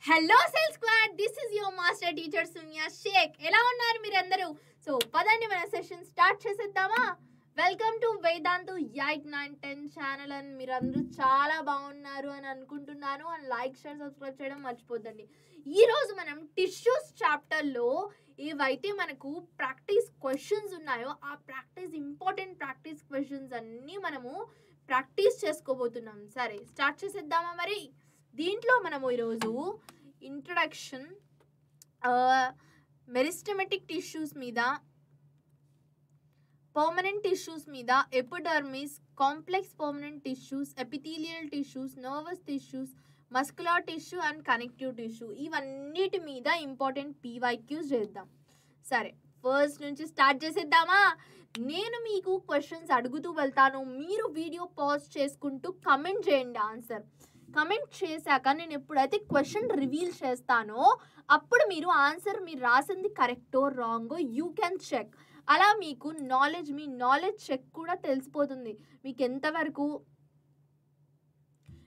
Hello cell squad, this is your master teacher Sunia Shaik. ఎలా ఉన్నారు మీరందరూ? సో పదండి మన సెషన్ స్టార్ట్ చేసేద్దామా? Welcome to Vedantu 8, 9, 10 channel. అని మీరందరూ చాలా బాగున్నారు అని అనుకుంటున్నాను. అండ్ లైక్, షేర్, సబ్స్క్రైబ్ చేయడం మర్చిపోద్దండి. ఈరోజు మనం టిష్యూస్ చాప్టర్లో ఏవైతే మనకు ప్రాక్టీస్ క్వశ్చన్స్ ఉన్నాయో ఆ ఇంపార్టెంట్ ప్రాక్టీస్ క్వశ్చన్స్ అన్నీ మనము ప్రాక్టీస్ చేసుకోబోతున్నాం. సరే, స్టార్ట్ చేసేద్దామా మరి? దీంట్లో మనము ఈరోజు ఇంట్రడక్షన్, మెరిస్టెమెటిక్ టిష్యూస్ మీద, పర్మనెంట్ టిష్యూస్ మీద, epidermis, complex permanent tissues, epithelial tissues, nervous tissues, muscular tissue and connective tissue, ఇవన్నిటి మీద ఇంపార్టెంట్ పీవైక్యూస్ చేద్దాం. సరే, ఫస్ట్ నుంచి స్టార్ట్ చేసేద్దామా? నేను మీకు క్వశ్చన్స్ అడుగుతూ వెళ్తాను, మీరు వీడియో పాజ్ చేసుకుంటూ కమెంట్ చేయండి ఆన్సర్. కమెంట్ చేశాక నేను ఎప్పుడైతే క్వశ్చన్ రివీల్ చేస్తానో అప్పుడు మీరు ఆన్సర్, మీరు రాసింది కరెక్టో రాంగో యూ కెన్ చెక్. అలా మీకు మీ నాలెడ్జ్ చెక్ కూడా తెలిసిపోతుంది.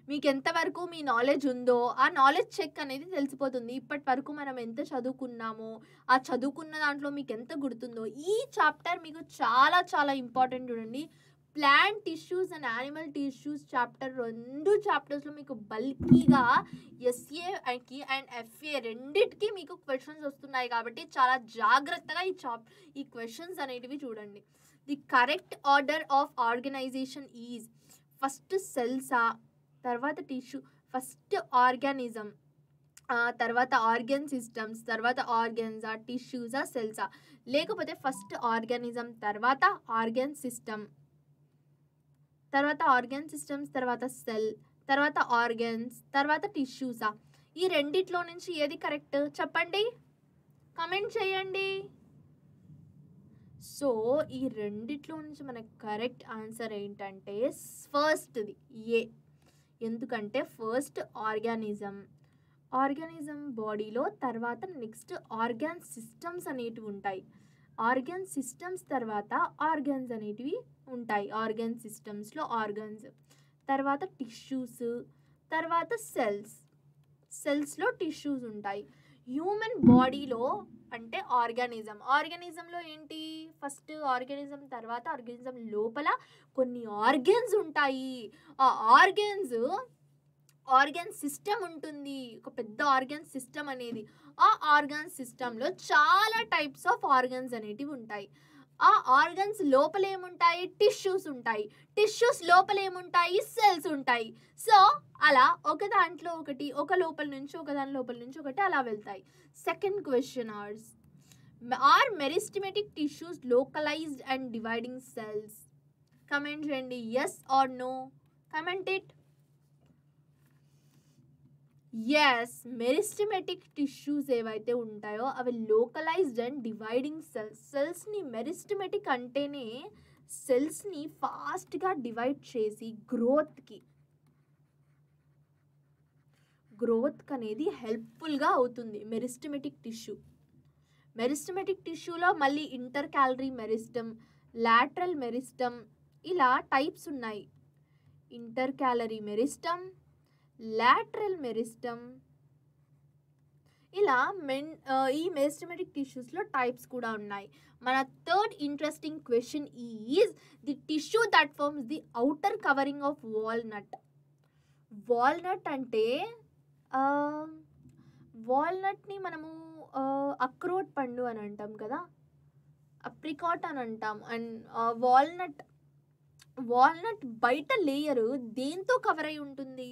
మీకు ఎంతవరకు మీ నాలెడ్జ్ ఉందో ఆ నాలెడ్జ్ చెక్ అనేది తెలిసిపోతుంది. ఇప్పటి వరకు మనం ఎంత చదువుకున్నామో, ఆ చదువుకున్న దాంట్లో మీకు ఎంత గుర్తుందో. ఈ చాప్టర్ మీకు చాలా చాలా ఇంపార్టెంట్. చూడండి, plant tissues and animal tissues chapter, 2 చాప్టర్స్లో మీకు బల్కీగా ఎస్ఏకి అండ్ ఎఫ్ఏ రెండిటికి మీకు క్వశ్చన్స్ వస్తున్నాయి. కాబట్టి చాలా జాగ్రత్తగా ఈ క్వశ్చన్స్ అనేటివి చూడండి. The correct order of organisation is first సెల్సా, తర్వాత టిష్యూ, ఫస్ట్ ఆర్గానిజం, తర్వాత ఆర్గన్ సిస్టమ్స్, తర్వాత ఆర్గన్సా, టిష్యూసా, సెల్సా? లేకపోతే ఫస్ట్ ఆర్గానిజం, తర్వాత ఆర్గన్ సిస్టమ్, తర్వాత ఆర్గన్ సిస్టమ్స్, తర్వాత సెల్, తర్వాత ఆర్గన్స్, తర్వాత టిష్యూసా? ఈ రెండిట్లో నుంచి ఏది కరెక్ట్ చెప్పండి, కమెంట్ చేయండి. సో ఈ రెండిట్లో నుంచి మనకు కరెక్ట్ ఆన్సర్ ఏంటంటే ఫస్ట్ది ఏ. ఎందుకంటే ఫస్ట్ ఆర్గానిజం బాడీలో, తర్వాత నెక్స్ట్ ఆర్గాన్ సిస్టమ్స్ అనేటివి ఉంటాయి. ఆర్గాన్ సిస్టమ్స్ తర్వాత ఆర్గన్స్ అనేటివి ఉంటాయి. ఆర్గాన్ సిస్టమ్స్లో ఆర్గన్స్, తర్వాత టిష్యూస్, తర్వాత సెల్స్లో టిష్యూస్ ఉంటాయి. హ్యూమన్ బాడీలో అంటే ఆర్గానిజంలో ఏంటి, ఫస్ట్ ఆర్గానిజం, తర్వాత ఆర్గానిజం లోపల కొన్ని ఆర్గన్స్ ఉంటాయి. ఆ ఆర్గన్ సిస్టమ్ ఉంటుంది, ఒక పెద్ద ఆర్గన్ సిస్టమ్ అనేది. ఆ ఆర్గన్ సిస్టంలో చాలా టైప్స్ ఆఫ్ ఆర్గన్స్ అనేటివి ఉంటాయి. ఆ ఆర్గన్స్ లోపల ఏముంటాయి, టిష్యూస్ ఉంటాయి. టిష్యూస్ లోపల ఏముంటాయి, సెల్స్ ఉంటాయి. సో అలా ఒక దాంట్లో ఒకటి, ఒక లోపల నుంచి ఒకటి అలా వెళ్తాయి. Second question, are meristematic tissues localised and dividing cells? Comment చేయండి, yes or no, comment it. Yes, meristematic tissues ఏవైతే ఉంటాయో అవి లోకలైజ్డ్ అండ్ డివైడింగ్ సెల్స్ని, మెరిస్టెమెటిక్ అంటేనే సెల్స్ని ఫాస్ట్గా డివైడ్ చేసి గ్రోత్కి అనేది హెల్ప్ఫుల్గా అవుతుంది మెరిస్టెమెటిక్ టిష్యూలో మళ్ళీ intercalary meristem, lateral meristem, ఇలా టైప్స్ ఉన్నాయి. Intercalary meristem, lateral meristem, ఇలా ఈ మెరిస్టెమెటిక్ టిష్యూస్లో టైప్స్ కూడా ఉన్నాయి. మన third interesting question is the tissue that forms the outer covering of walnut అంటే వాల్నట్ని మనము అక్రోట్ పండు అని అంటాం కదా, అప్రికాట్ అని అంటాం. అండ్ వాల్నట్ బయట లేయరు దేంతో కవర్ అయి ఉంటుంది?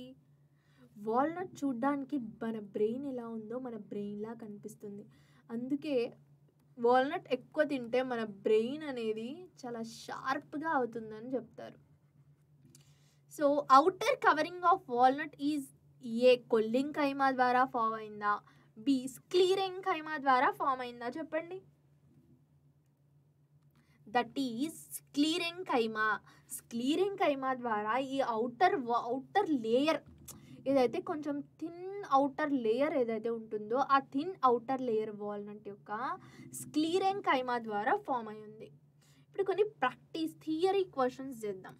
వాల్నట్ చూడ్డానికి మన బ్రెయిన్ ఎలా ఉందో మన బ్రెయిన్లా కనిపిస్తుంది. అందుకే వాల్నట్ ఎక్కువ తింటే మన బ్రెయిన్ అనేది చాలా షార్ప్గా అవుతుందని చెప్తారు. So outer covering of walnut is a collenchyma ద్వారా ఫామ్ అయిందా, బి స్క్లీరెంకైమా ద్వారా ఫామ్ అయిందా చెప్పండి? దట్ ఈజ్ స్క్లీరెంకైమా ద్వారా ఈ ఔటర్ లేయర్ ఏదైతే కొంచెం థిన్ ఔటర్ లేయర్ ఏదైతే ఉంటుందో ఆ థిన్ ఔటర్ లేయర్ వాల్నట్ యొక్క స్క్లీరెంకైమా ద్వారా ఫామ్ అయి ఉంది. ఇప్పుడు కొన్ని థియరీ క్వశ్చన్స్ చేద్దాం.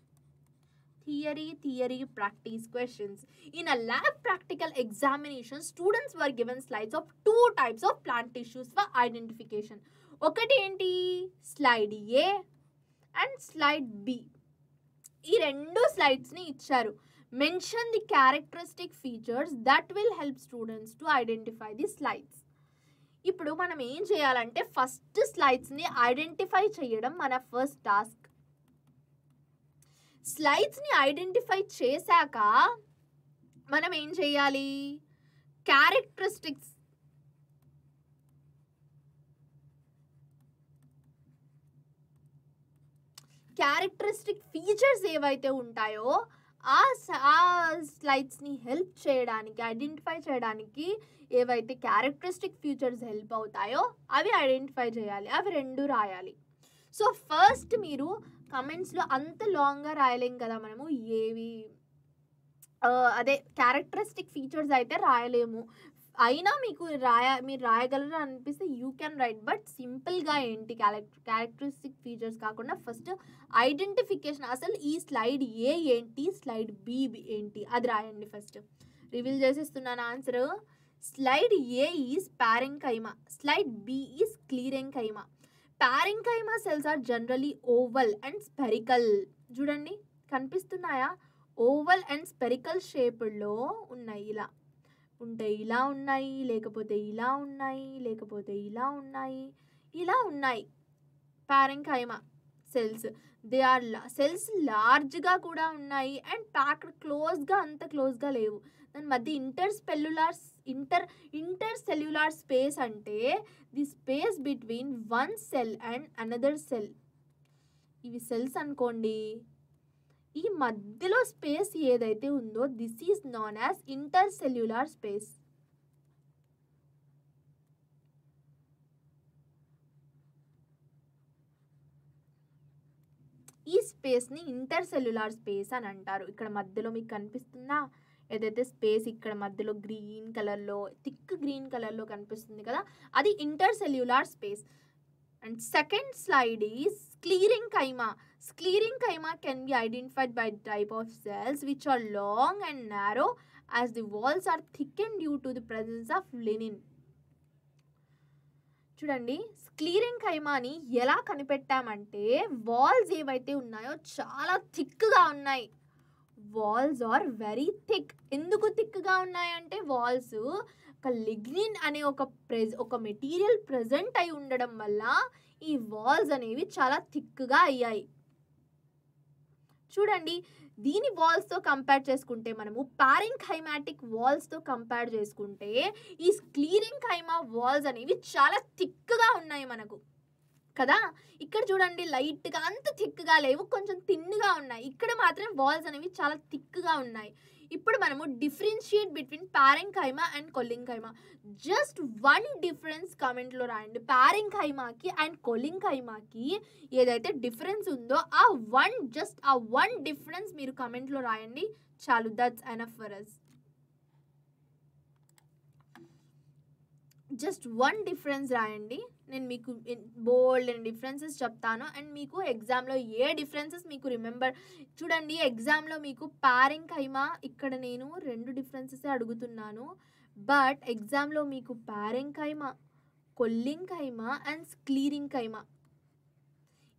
theory practice questions. In a lab practical examination, students were given slides of 2 types of plant tissues for identification. ఒకటి ఏంటి, slide A and slide B. ఈ రెండు స్లైడ్స్ని ఇచ్చారు. Mention the characteristic features that will help students to identify the slides. ఇప్పుడు మనం ఏం చేయాలంటే ఫస్ట్ స్లైడ్స్ని ఐడెంటిఫై చేయడం మన ఫస్ట్ టాస్క్. స్లైడ్స్ని ఐడెంటిఫై చేశాక మనం ఏం చేయాలి, క్యారెక్టరిస్టిక్ ఫీచర్స్ ఏవైతే ఉంటాయో ఆ స్లైడ్స్ని హెల్ప్ చేయడానికి, ఐడెంటిఫై చేయడానికి ఏవైతే క్యారెక్టరిస్టిక్ ఫీచర్స్ హెల్ప్ అవుతాయో అవి ఐడెంటిఫై చేయాలి. అవి రెండు రాయాలి. సో ఫస్ట్ మీరు కమెంట్స్లో అంత లాంగ్గా రాయలేం కదా మనము, ఏవి అదే క్యారెక్టరిస్టిక్ ఫీచర్స్ అయితే రాయలేము. అయినా మీకు మీరు రాయగలరు అనిపిస్తే యూ కెన్ రైట్. బట్ సింపుల్గా ఏంటి క్యారెక్టరిస్టిక్ ఫీచర్స్ కాకుండా ఫస్ట్ ఐడెంటిఫికేషన్, అసలు ఈ స్లైడ్ ఏ ఏంటి, స్లైడ్ బి ఏంటి, అది రాయండి. ఫస్ట్ రివీల్ చేసేస్తున్నాను answer. Slide A is parenchyma, slide B is sclerenchyma. Parenchyma cells are generally oval and spherical. చూడండి కనిపిస్తున్నాయా, ఓవల్ అండ్ స్పెరికల్ షేప్లో ఉన్నాయి. ఇలా ఉంటాయి, ఇలా ఉన్నాయి, లేకపోతే ఇలా ఉన్నాయి, లేకపోతే ఇలా ఉన్నాయి, ఇలా ఉన్నాయి పారెంకైమా సెల్స్. దే ఆర్ సెల్స్ లార్జ్గా కూడా ఉన్నాయి అండ్ ప్యాక్డ్ క్లోజ్గా, అంత క్లోజ్గా లేవు. దాని మధ్య ఇంటర్ సెల్యులార్ స్పేస్ అంటే the space between one cell and another cell. ఇవి సెల్స్ అనుకోండి, ఈ మధ్యలో స్పేస్ ఏదైతే ఉందో this is known as inter cellular space. ఈ స్పేస్ని ఇంటర్ సెల్యులార్ స్పేస్ అని అంటారు. ఇక్కడ మధ్యలో మీకు కనిపిస్తుందా ఏదైతే స్పేస్, ఇక్కడ మధ్యలో గ్రీన్ కలర్లో, థిక్ గ్రీన్ కలర్లో కనిపిస్తుంది కదా, అది inter cellular space. And second slide is sclerenchyma. Sclerenchyma can be identified by type of cells which are long and narrow as the walls are thickened due to the presence of lignin. చూడండి స్క్లీరెంకైమాని ఎలా కనిపెట్టామంటే walls ఏవైతే ఉన్నాయో చాలా థిక్గా ఉన్నాయి. Walls are very thick. ఎందుకు థిక్గా ఉన్నాయంటే వాల్స్ ఒక లిగ్నిన్ అనే ఒక మెటీరియల్ ప్రెజెంట్ అయి ఉండడం వల్ల ఈ వాల్స్ అనేవి చాలా థిక్గా అయ్యాయి. చూడండి దీని వాల్స్తో కంపేర్ చేసుకుంటే, మనము పారెంకైమాటిక్ వాల్స్తో కంపేర్ చేసుకుంటే ఈ స్క్లీరెంకైమా వాల్స్ అనేవి చాలా థిక్గా ఉన్నాయి మనకు కదా. ఇక్కడ చూడండి లైట్గా అంత థిక్గా లేవు, కొంచెం థిన్గా ఉన్నాయి. ఇక్కడ మాత్రం వాల్స్ అనేవి చాలా థిక్గా ఉన్నాయి. ఇప్పుడు మనము differentiate between parenchyma and collenchyma. Just one difference కామెంట్లో రాయండి. పారెంకైమాకి అండ్ కొల్లింకైమాకి ఏదైతే డిఫరెన్స్ ఉందో ఆ వన్ డిఫరెన్స్ మీరు కామెంట్లో రాయండి చాలు. That's enough for us. Just one difference రాయండి. నేను మీకు బోల్డ్ అండ్ డిఫరెన్సెస్ చెప్తాను అండ్ మీకు ఎగ్జామ్లో ఏ డిఫరెన్సెస్ మీకు రిమెంబర్. చూడండి ఎగ్జామ్లో మీకు పారెంకైమా, ఇక్కడ నేను 2 డిఫరెన్సెస్ అడుగుతున్నాను. బట్ ఎగ్జామ్లో మీకు పారెంకైమా, కొల్లింకైమా అండ్ స్క్లీరెంకైమా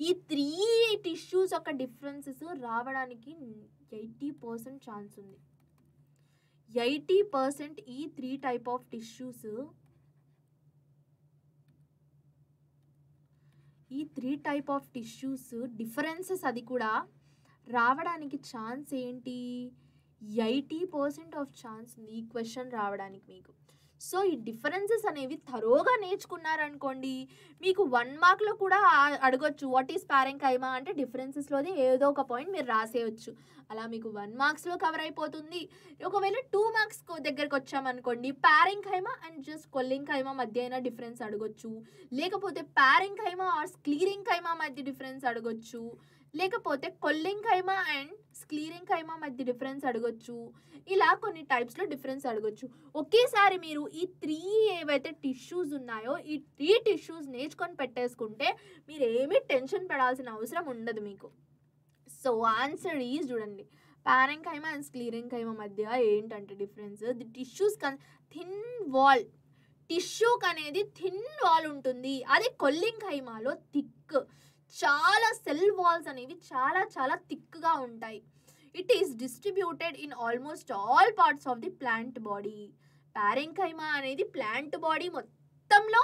ఈ 3 టిష్యూస్ యొక్క డిఫరెన్సెస్ రావడానికి 80% ఛాన్స్ ఉంది. 80% ఈ 3 టైప్ ఆఫ్ టిష్యూస్, ఈ 3 టైప్ ఆఫ్ టిష్యూస్ డిఫరెన్సెస్ అది కూడా రావడానికి ఛాన్స్ ఏంటి, 80% ఆఫ్ ఛాన్స్ ఉంది ఈ క్వశ్చన్ రావడానికి మీకు. సో ఈ డిఫరెన్సెస్ అనేవి థరోగా నేర్చుకున్నారనుకోండి, మీకు 1 మార్క్లో కూడా అడగొచ్చు వాట్ ఈస్ పారెంకైమా అంటే డిఫరెన్సెస్లోది ఏదో ఒక పాయింట్ మీరు రాసేయచ్చు. అలా మీకు 1 మార్క్స్లో కవర్ అయిపోతుంది. ఒకవేళ 2 మార్క్స్ దగ్గరకు వచ్చామనుకోండి, పారెంకైమా అండ్ జస్ట్ కొల్లింకైమా మధ్య అయినా డిఫరెన్స్ అడగొచ్చు, లేకపోతే పారెంకైమా ఆర్ స్క్లీరెంకైమా మధ్య డిఫరెన్స్ అడగొచ్చు, లేకపోతే కొల్లింకైమా అండ్ స్క్లీరెంకైమా మధ్య డిఫరెన్స్ అడగొచ్చు. ఇలా కొన్ని టైప్స్లో డిఫరెన్స్ అడగొచ్చు. ఒకేసారి మీరు ఈ 3 ఏవైతే టిష్యూస్ ఉన్నాయో ఈ 3 టిష్యూస్ నేర్చుకొని పెట్టేసుకుంటే మీరు ఏమీ టెన్షన్ పడాల్సిన అవసరం ఉండదు మీకు. సో ఆన్సర్ ఈజ్ చూడండి పారెంకైమా అండ్ స్క్లీరెంకైమా మధ్య ఏంటంటే difference, the tissues thin wall, టిష్యూకి అనేది థిన్ వాల్ ఉంటుంది. అదే కొల్లింకైమాలో థిక్, చాలా సెల్ వాల్స్ అనేవి చాలా చాలా థిక్గా ఉంటాయి. It is distributed in almost all parts of the plant body. Parenchyma అనేది ప్లాంట్ బాడీ మొత్తంలో,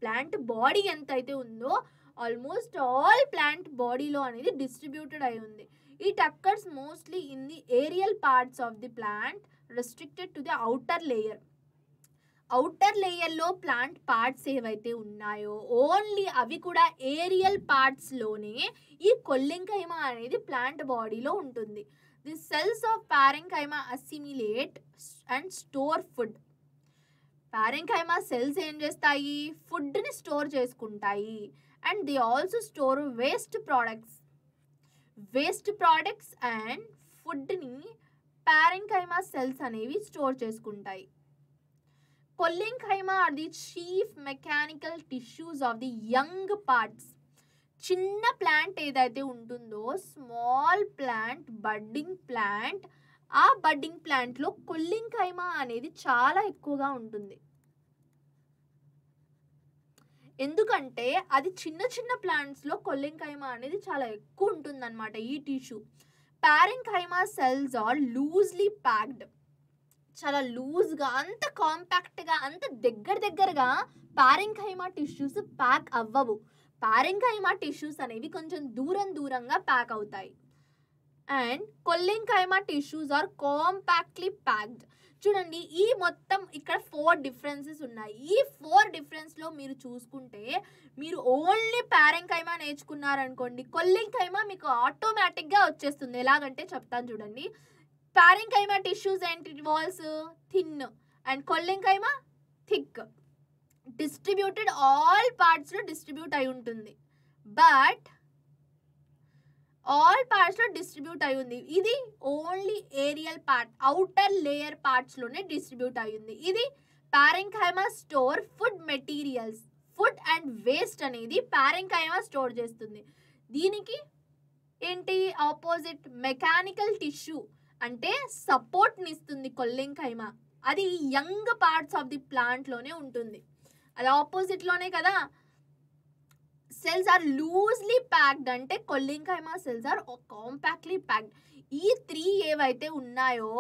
ప్లాంట్ బాడీ ఎంత అయితే ఉందో ఆల్మోస్ట్ ఆల్ ప్లాంట్ బాడీలో అనేది డిస్ట్రిబ్యూటెడ్ అయి ఉంది. It occurs mostly in the aerial parts of the plant restricted to the outer layer. Outer లేయర్లో ప్లాంట్ పార్ట్స్ ఏవైతే ఉన్నాయో ఓన్లీ అవి కూడా ఏరియల్ పార్ట్స్లోనే ఈ కొల్లింకైమా అనేది ప్లాంట్ బాడీలో ఉంటుంది. The cells of parenchyma assimilate and store food. Parenchyma cells ఏం చేస్తాయి, ఫుడ్ని స్టోర్ చేసుకుంటాయి. And they also store waste products and ఫుడ్ని పారెంకైమా సెల్స్ అనేవి స్టోర్ చేసుకుంటాయి. Collenchyma are the chief mechanical tissues of the young parts. చిన్న plant ఏదైతే ఉంటుందో, స్మాల్ ప్లాంట్, బడ్డింగ్ ప్లాంట్, ఆ బడ్డింగ్ ప్లాంట్లో కొల్లింకైమా అనేది చాలా ఎక్కువగా ఉంటుంది. ఎందుకంటే అది చిన్న చిన్న ప్లాంట్స్లో కొల్లింకైమా అనేది చాలా ఎక్కువ ఉంటుందన్నమాట ఈ tissue. Parenchyma cells are loosely packed. చాలా లూజ్గా, అంత కాంపాక్ట్గా, అంత దగ్గరగా పారెంకైమా టిష్యూస్ ప్యాక్ అవ్వవు. పారెంకైమా టిష్యూస్ అనేవి కొంచెం దూరంగా ప్యాక్ అవుతాయి. And collenchyma tissues are compactly packed. చూడండి, ఈ మొత్తం ఇక్కడ 4 డిఫరెన్సెస్ ఉన్నాయి. ఈ 4 డిఫరెన్స్లో మీరు చూసుకుంటే, మీరు ఓన్లీ పారెంకైమా నేర్చుకున్నారనుకోండి, కొల్లింకైమా మీకు ఆటోమేటిక్గా వచ్చేస్తుంది. ఎలాగంటే చెప్తాను చూడండి. పారెంకైమా టిష్యూస్ ఏంటి, walls thin and collenchyma thick. Distributed all పార్ట్స్లో డిస్ట్రిబ్యూట్ అయి ఉంటుంది. బట్ ఆల్ పార్ట్స్లో డిస్ట్రిబ్యూట్ అయి ఉంది. ఇది only aerial part, outer layer పార్ట్స్లోనే డిస్ట్రిబ్యూట్ అయ్యింది. ఇది parenchyma store food materials, food and waste అనేది పారెంకైమా స్టోర్ చేస్తుంది. దీనికి ఏంటి ఆపోజిట్, మెకానికల్ టిష్యూ అంటే సపోర్ట్ని ఇస్తుంది కొల్లింకైమా. అది యంగ్ పార్ట్స్ ఆఫ్ ది ప్లాంట్లోనే ఉంటుంది. అది ఆపోజిట్లోనే కదా. సెల్స్ ఆర్ లూజ్లీ ప్యాక్డ్ అంటే కొల్లింకైమా సెల్స్ ఆర్ కాంపాక్ట్లీ ప్యాక్డ్. ఈ 3 ఏవైతే ఉన్నాయో,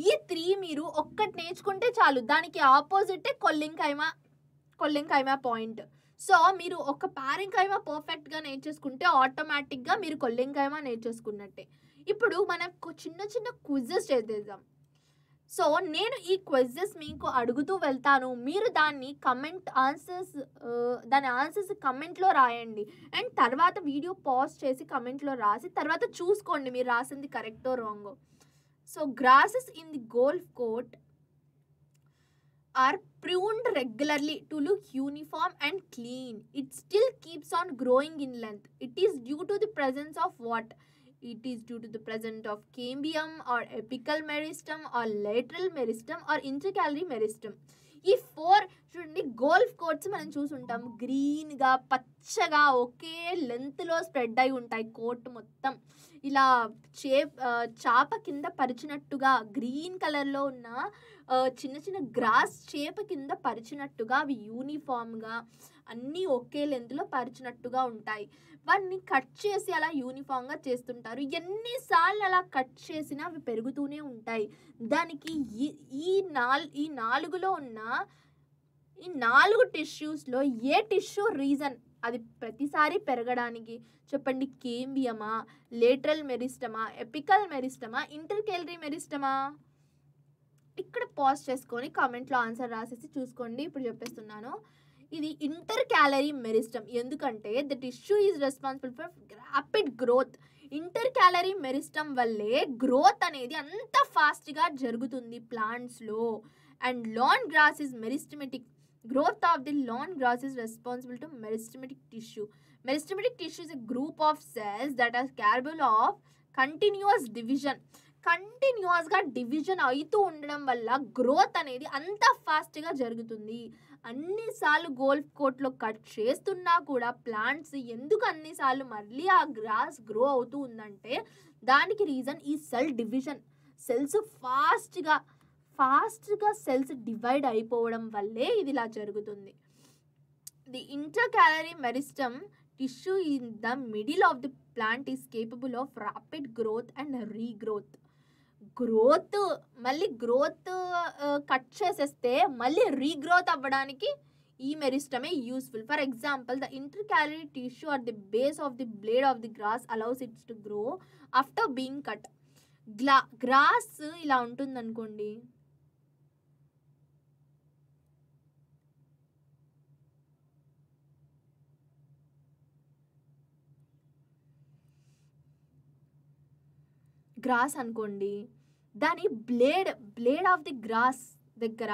ఈ 3 మీరు ఒక్కటి నేర్చుకుంటే చాలు. దానికి ఆపోజిటే కొల్లింకైమా పాయింట్. సో మీరు ఒక పారెంకైమా పర్ఫెక్ట్గా నేర్చేసుకుంటే ఆటోమేటిక్గా మీరు కొల్లింకైమా నేర్చేసుకున్నట్టే. ఇప్పుడు మనం చిన్న క్విజెస్ చేద్దాం. సో నేను ఈ క్వశ్చన్స్ మీకు అడుగుతూ వెళ్తాను. మీరు దాని ఆన్సర్స్ కమెంట్లో రాయండి. అండ్ తర్వాత వీడియో పాజ్ చేసి కమెంట్లో రాసి తర్వాత చూసుకోండి మీరు రాసింది కరెక్టో రాంగో. So grasses in the golf court are pruned regularly to look uniform and clean. It still keeps on growing in length. It is due to the presence of what? It is due to the presence of cambium or apical meristem or lateral meristem or intercalary meristem. ఈ 4 చూడండి, golf courts మనం చూసుంటాం. గ్రీన్గా, పచ్చగా, ఒకే లెంత్లో spread అయి ఉంటాయి. Court మొత్తం ఇలా చాప కింద పరిచినట్టుగా గ్రీన్ కలర్లో ఉన్న చిన్న గ్రాస్ చేప కింద పరిచినట్టుగా అవి యూనిఫామ్గా అన్నీ ఒకే లెంత్లో పరిచినట్టుగా ఉంటాయి. వాటిని కట్ చేసి అలా యూనిఫామ్గా చేస్తుంటారు. ఎన్నిసార్లు అలా కట్ చేసినా అవి పెరుగుతూనే ఉంటాయి. దానికి ఈ 4లో ఉన్న ఈ 4 టిష్యూస్లో ఏ టిష్యూ రీజన్ అది ప్రతిసారి పెరగడానికి చెప్పండి? కేంబియమా, లేటరల్ మెరిస్టమా, ఎపికల్ మెరిస్టమా, ఇంటర్కేలరీ మెరిస్టమా? ఇక్కడ పాజ్ చేసుకొని కామెంట్లో ఆన్సర్ రాసేసి చూసుకోండి. ఇప్పుడు చెప్పేస్తున్నాను. ఇది ఇంటర్కాలరీ మెరిస్టమ్. ఎందుకంటే the tissue is responsible for rapid growth. Intercalary meristem వల్లే గ్రోత్ అనేది అంత ఫాస్ట్గా జరుగుతుంది ప్లాంట్స్లో. And lawn grass is meristematic. Growth of the lawn grass is responsible to meristematic tissue. Meristematic tissue is a group of cells that are capable of continuous division. కంటిన్యూస్గా division అవుతూ ఉండడం వల్ల గ్రోత్ అనేది అంత ఫాస్ట్గా జరుగుతుంది. అన్నిసార్లు గోల్ఫ్ కోర్ట్లో కట్ చేస్తున్నా కూడా ప్లాంట్స్ ఎందుకు అన్నిసార్లు మళ్ళీ ఆ గ్రాస్ గ్రో అవుతూ ఉందంటే దానికి రీజన్ ఈ సెల్ డివిజన్. సెల్స్ ఫాస్ట్గా సెల్స్ డివైడ్ అయిపోవడం వల్లే ఇది ఇలా జరుగుతుంది. The intercalary meristem tissue in the middle of the plant is capable of rapid growth and regrowth. మళ్ళీ గ్రోత్ కట్ చేసేస్తే మళ్ళీ రీగ్రోత్ అవ్వడానికి ఈ మెరిస్టమే useful. For example the intercalary tissue at the base of the blade of the grass allows its to grow after being cut. Grass ఇలా ఉంటుంది అనుకోండి, gross అనుకోండి, దాని బ్లేడ్ ఆఫ్ ది గ్రాస్ దగ్గర,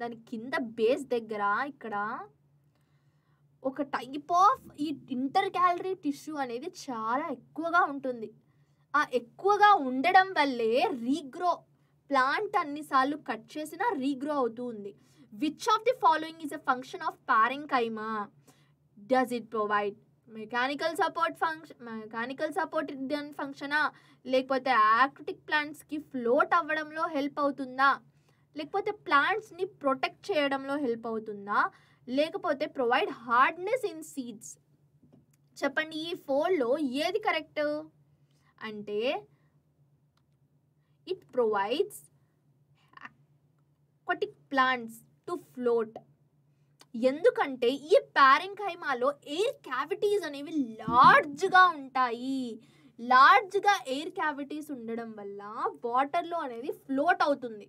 దాని కింద బేస్ దగ్గర ఇక్కడ ఒక టైప్ ఆఫ్ ఈ ఇంటర్కాలరీ టిష్యూ అనేది చాలా ఎక్కువగా ఉంటుంది. ఆ ఎక్కువగా ఉండడం వల్లే ప్లాంట్ అన్నిసార్లు కట్ చేసినా రీగ్రో అవుతూ ఉంది. Which of the following is a function of parenchyma? Does it provide mechanical support ఫంక్షనా, లేకపోతే ఆక్వాటిక్ ప్లాంట్స్కి ఫ్లోట్ అవ్వడంలో హెల్ప్ అవుతుందా, లేకపోతే ప్లాంట్స్ని ప్రొటెక్ట్ చేయడంలో హెల్ప్ అవుతుందా, లేకపోతే ప్రొవైడ్ హార్డ్నెస్ ఇన్ సీడ్స్? చెప్పండి, ఈ 4లో ఏది కరెక్ట్ అంటే it provides aquatic plants to float. ఎందుకంటే ఈ పారెంకైమాలో ఎయిర్ క్యావిటీస్ అనేవి లార్జ్గా ఉంటాయి. లార్జ్గా ఎయిర్ క్యావిటీస్ ఉండడం వల్ల వాటర్లో అనేది ఫ్లోట్ అవుతుంది.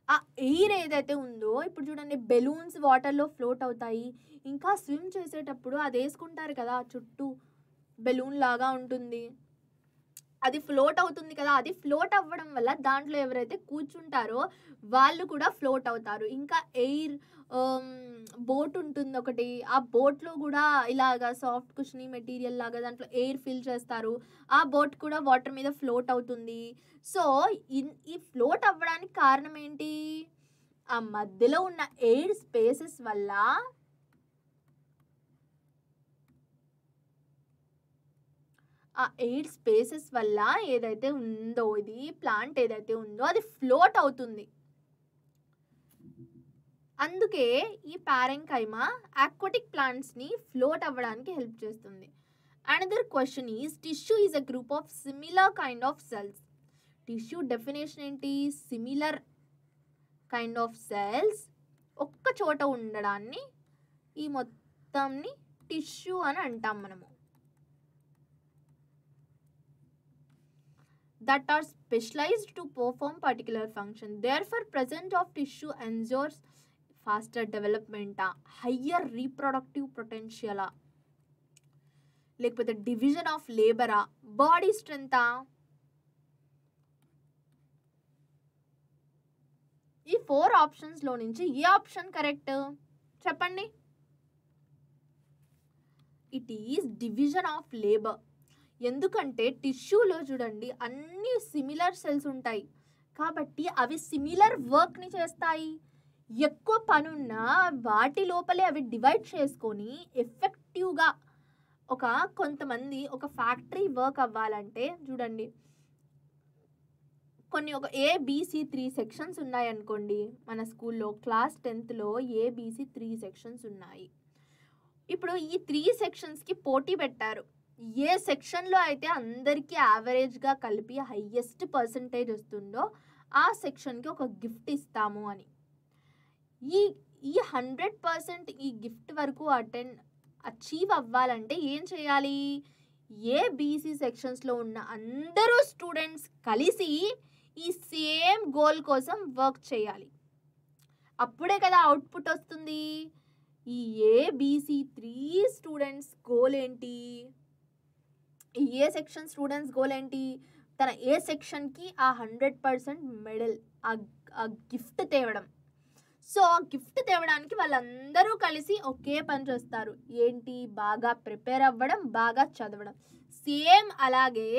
ఆ ఎయిర్ ఏదైతే ఉందో, ఇప్పుడు చూడండి బెలూన్స్ వాటర్లో ఫ్లోట్ అవుతాయి. ఇంకా స్విమ్ చేసేటప్పుడు అది వేసుకుంటారు కదా, చుట్టూ బెలూన్ లాగా ఉంటుంది, అది ఫ్లోట్ అవుతుంది కదా. అది ఫ్లోట్ అవ్వడం వల్ల దాంట్లో ఎవరైతే కూర్చుంటారో వాళ్ళు కూడా ఫ్లోట్ అవుతారు. ఇంకా ఎయిర్ బోట్ ఉంటుంది ఒకటి, ఆ బోట్లో కూడా ఇలాగా సాఫ్ట్ కుషనీ మెటీరియల్ లాగా దాంట్లో ఎయిర్ ఫిల్ చేస్తారు. ఆ బోట్ కూడా వాటర్ మీద ఫ్లోట్ అవుతుంది. సో ఈ ఫ్లోట్ అవ్వడానికి కారణం ఏంటి? ఆ మధ్యలో ఉన్న ఎయిర్ స్పేసెస్ వల్ల ఏదైతే ఉందో, ఇది ప్లాంట్ ఏదైతే ఉందో అది ఫ్లోట్ అవుతుంది. అందుకే ఈ పారెంకైమా ఆక్వాటిక్ ప్లాంట్స్ని ఫ్లోట్ అవ్వడానికి హెల్ప్ చేస్తుంది. Another question is tissue is a group of similar kind of cells. Tissue definition ఏంటి? సిమిలర్ కైండ్ ఆఫ్ సెల్స్ ఒక్క చోట ఉండడాన్ని ఈ మొత్తంని టిష్యూ అని అంటాం మనము. That are specialized to perform particular function. Therefore, presence of tissue ensures faster development, higher reproductive potential, లేకపోతే division of labor, body strength. ఈ 4 ఆప్షన్స్లో నుంచి ఏ ఆప్షన్ కరెక్ట్ చెప్పండి? It is division of labour. ఎందుకంటే టిష్యూలో చూడండి అన్ని సిమిలర్ సెల్స్ ఉంటాయి కాబట్టి అవి సిమిలర్ వర్క్ని చేస్తాయి. ఎక్కువ పనున్నా వాటి లోపలే అవి డివైడ్ చేసుకొని ఎఫెక్టివ్గా కొంతమంది ఒక ఫ్యాక్టరీ వర్క్ అవ్వాలంటే చూడండి, ఒక ABC 3 సెక్షన్స్ ఉన్నాయనుకోండి. మన స్కూల్లో క్లాస్ 10th ABC 3 సెక్షన్స్ ఉన్నాయి. ఇప్పుడు ఈ 3 సెక్షన్స్కి పోటీ పెట్టారు. ఏ సెక్షన్లో అయితే అందరికీ యావరేజ్గా కలిపి హైయెస్ట్ పర్సంటేజ్ వస్తుందో ఆ సెక్షన్కి ఒక గిఫ్ట్ ఇస్తాము అని. ఈ 100% ఈ గిఫ్ట్ వరకు అచీవ్ అవ్వాలంటే ఏం చేయాలి? ABC సెక్షన్స్లో ఉన్న అందరూ స్టూడెంట్స్ కలిసి ఈ సేమ్ గోల్ కోసం వర్క్ చేయాలి. అప్పుడే కదా అవుట్పుట్ వస్తుంది. ఈ ABC 3 స్టూడెంట్స్ గోల్ ఏంటి? ఏ సెక్షన్ స్టూడెంట్స్ గోల్ ఏంటి? తన ఏ సెక్షన్కి ఆ 100% మెడల్, ఆ గిఫ్ట్ తేవడం. సో ఆ గిఫ్ట్ తేవడానికి వాళ్ళందరూ కలిసి ఒకే పని చేస్తారు. ఏంటి? బాగా ప్రిపేర్ అవ్వడం, బాగా చదవడం. సేమ్ అలాగే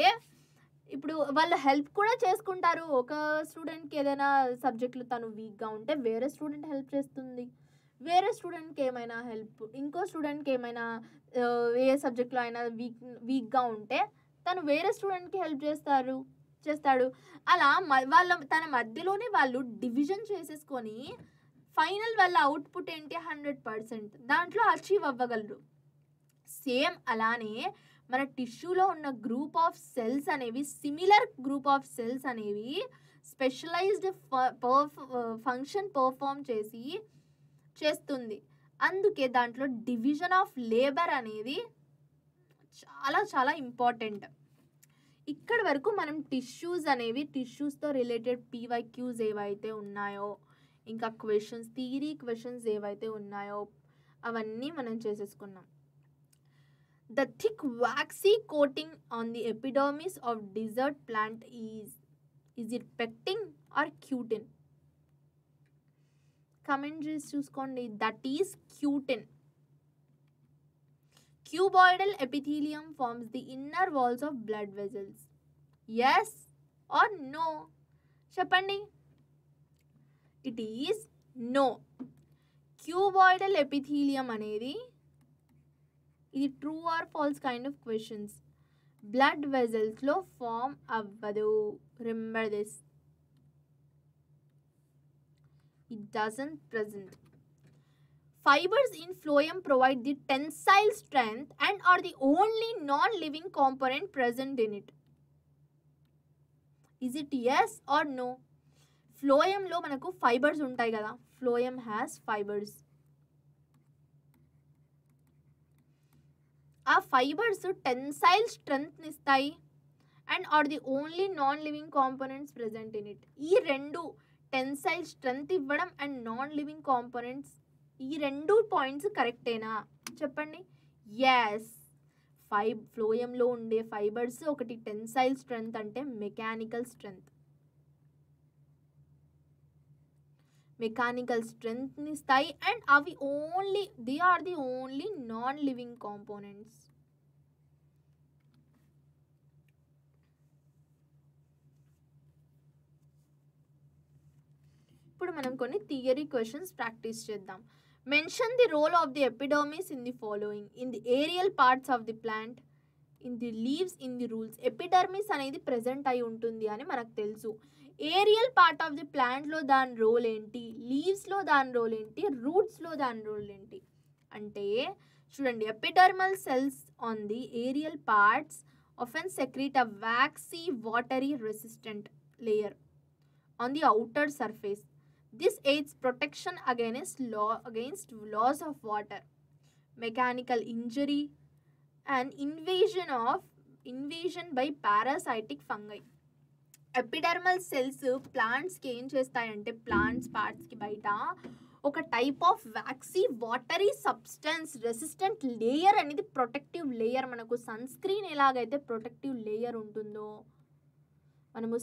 ఇప్పుడు వాళ్ళు హెల్ప్ కూడా చేసుకుంటారు. ఒక స్టూడెంట్‌కి ఏదైనా సబ్జెక్ట్‌లో తను వీక్‌గా ఉంటే వేరే స్టూడెంట్ హెల్ప్ చేస్తుంది. వేరే స్టూడెంట్‌కి ఏమైనా హెల్ప్ ఇంకో స్టూడెంట్‌కి ఏమైనా ఏ సబ్జెక్ట్‌లో అయినా వీక్‌గా ఉంటే తను వేరే స్టూడెంట్‌కి హెల్ప్ చేస్తాడు. అలా తన మధ్యలోనే వాళ్ళు డివిజన్ చేసేసుకొని ఫైనల్ వాళ్ళ అవుట్‌పుట్ ఏంటి 100% దాంట్లో అచీవ్ అవ్వగలరు. సేమ్ అలానే మన టిష్యూలో ఉన్న గ్రూప్ ఆఫ్ సెల్స్ అనేవి సిమిలర్ గ్రూప్ ఆఫ్ సెల్స్ అనేవి స్పెషలైజ్డ్ ఫంక్షన్ పర్ఫామ్ చేస్తుంది. అందుకే దాంట్లో డివిజన్ ఆఫ్ లేబర్ అనేది చాలా చాలా ఇంపార్టెంట్. ఇక్కడ వరకు మనం టిష్యూస్తో రిలేటెడ్ పీవైక్యూస్ ఏవైతే ఉన్నాయో, ఇంకా థియరీ క్వశ్చన్స్ ఏవైతే ఉన్నాయో అవన్నీ మనం చేసేసుకున్నాం. The thick waxy coating on the epidermis of desert plant is it pectin or cutin? Commentaries చూసుకోండి. That is cutin. Cuboidal epithelium forms the inner walls of blood vessels. Yes or no? చెప్పండి. It is no. Cuboidal epithelium అనేది ఇది true or false kind of questions. Blood వెజల్స్లో form అవ్వదు. Remember this. It doesn't present. Fibers in phloem provide the tensile strength and are the only non-living component present in it. Is it yes or no? Phloemలో మనకు fibres ఉంటాయి కదా. Phloem has fibers. ఆ fibres tensile స్ట్రెంగ్త్ని ఇస్తాయి and are the only non living components present in it. ఈ రెండు tensile strength ఇవ్వడం అండ్ నాన్ లివింగ్ కాంపోనెంట్స్, ఈ రెండు పాయింట్స్ కరెక్టేనా చెప్పండి. ఎస్. ఫ్లోయంలో ఉండే ఫైబర్స్ ఒకటి టెన్సైల్ స్ట్రెంగ్త్ అంటే మెకానికల్ స్ట్రెంగ్త్ని ఇస్తాయి అండ్ అవి they are the only non living components. ఇప్పుడు మనం కొన్ని థియరీ క్వశ్చన్స్ ప్రాక్టీస్ చేద్దాం. Mention the role of the epidermis in the following. In the aerial parts of the plant, in the leaves, in the roots. Epidermis అనేది present అయి ఉంటుంది అని మనకు తెలుసు. ఏరియల్ పార్ట్ ఆఫ్ ది ప్లాంట్లో దాని role ఏంటి, లీవ్స్లో దాని రోల్ ఏంటి, రూట్స్లో దాని రోల్ ఏంటి అంటే చూడండి. Epidermal cells on the aerial parts often secrete a waxy watery resistant layer on the outer surface. This aids protection against loss of water, mechanical injury and invasion by parasitic fungi. Epidermal cells ప్లాంట్స్కి ఏం చేస్తాయంటే plants పార్ట్స్కి బయట ఒక type of waxy watery substance resistant layer అనేది protective layer. మనకు sunscreen ఎలాగైతే protective layer ఉంటుందో, మనము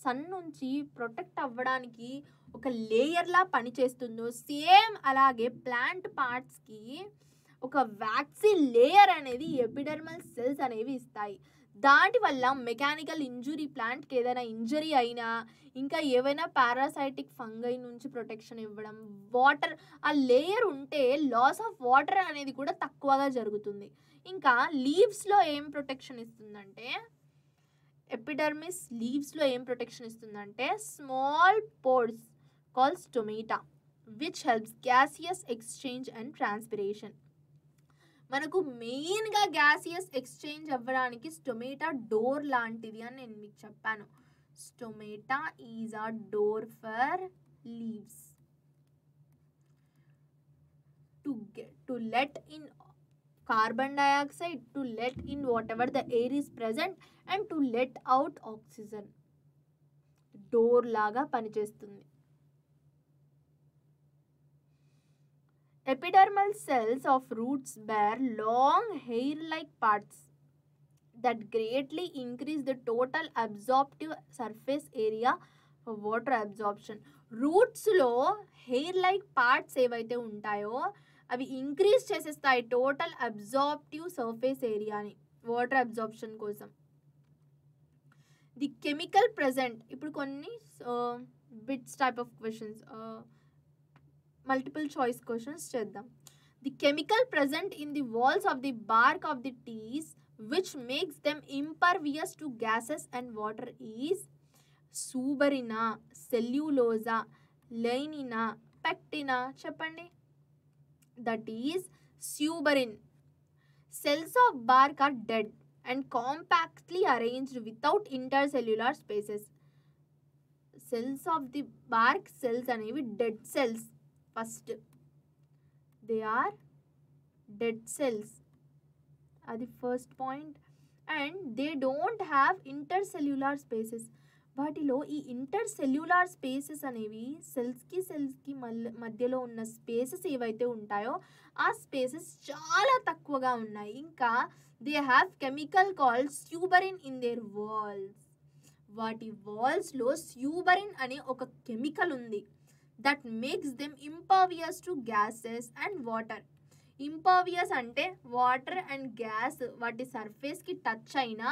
సన్ నుంచి ప్రొటెక్ట్ అవ్వడానికి ఒక లేయర్లా పనిచేస్తుందో సేమ్ అలాగే ప్లాంట్ పార్ట్స్కి ఒక వ్యాక్సీ లేయర్ అనేది ఎపిడర్మల్ సెల్స్ అనేవి ఇస్తాయి. దాని వల్ల మెకానికల్ ఇంజురీ, ప్లాంట్కి ఏదైనా ఇంజరీ అయినా ఇంకా ఏవైనా పారాసైటిక్ ఫంగై నుంచి ప్రొటెక్షన్ ఇవ్వడం, వాటర్ ఆ లేయర్ ఉంటే లాస్ ఆఫ్ వాటర్ అనేది కూడా తక్కువగా జరుగుతుంది. ఇంకా లీవ్స్లో ఏం ప్రొటెక్షన్ ఇస్తుందంటే ఎపిడర్మిస్ లీవ్స్లో ఏం ప్రొటెక్షన్ ఇస్తుందంటే small pores called stomata which helps gaseous exchange and transpiration. మనకు మెయిన్గా గ్యాసియస్ ఎక్స్చేంజ్ అవ్వడానికి స్టొమేటా డోర్ లాంటిది అని నేను మీకు చెప్పాను. Stomata is a door for leaves to let in carbon dioxide, to let in whatever the air is present and to let out oxygen. Door లాగా పనిచేస్తుంది. Epidermal cells of roots bear long hair-like parts that greatly increase the total absorptive surface area for water absorption. రూట్స్లో hair like parts ఏవైతే ఉంటాయో అవి increase చేసేస్తాయి total absorptive surface ఏరియాని water absorption కోసం. The chemical present, ఇప్పుడు కొన్ని bits type of questions, multiple choice questions చేద్దాం. The chemical present in the walls of the bark of the trees which makes them impervious to gases and water is సూబరినా, సెల్యులోజా, లైనినా, పెక్టినా? చెప్పండి. That is suberin. Cells of bark are dead and compactly arranged without intercellular spaces. Cells of the bark cells అనేవి dead cells. First, they are dead cells. అది first point. And they don't have intercellular spaces. వాటిలో ఈ ఇంటర్సెల్యులార్ spaces అనేవి సెల్స్కి మధ్యలో ఉన్న spaces ఏవైతే ఉంటాయో ఆ స్పేసెస్ చాలా తక్కువగా ఉన్నాయి. ఇంకా they have chemical called suberin in their walls. వాటి వాల్స్లో స్యూబరిన్ అనే ఒక కెమికల్ ఉంది. That makes them impervious to gases and water. Impervious అంటే వాటర్ అండ్ గ్యాస్ వాటి సర్ఫేస్కి టచ్ అయినా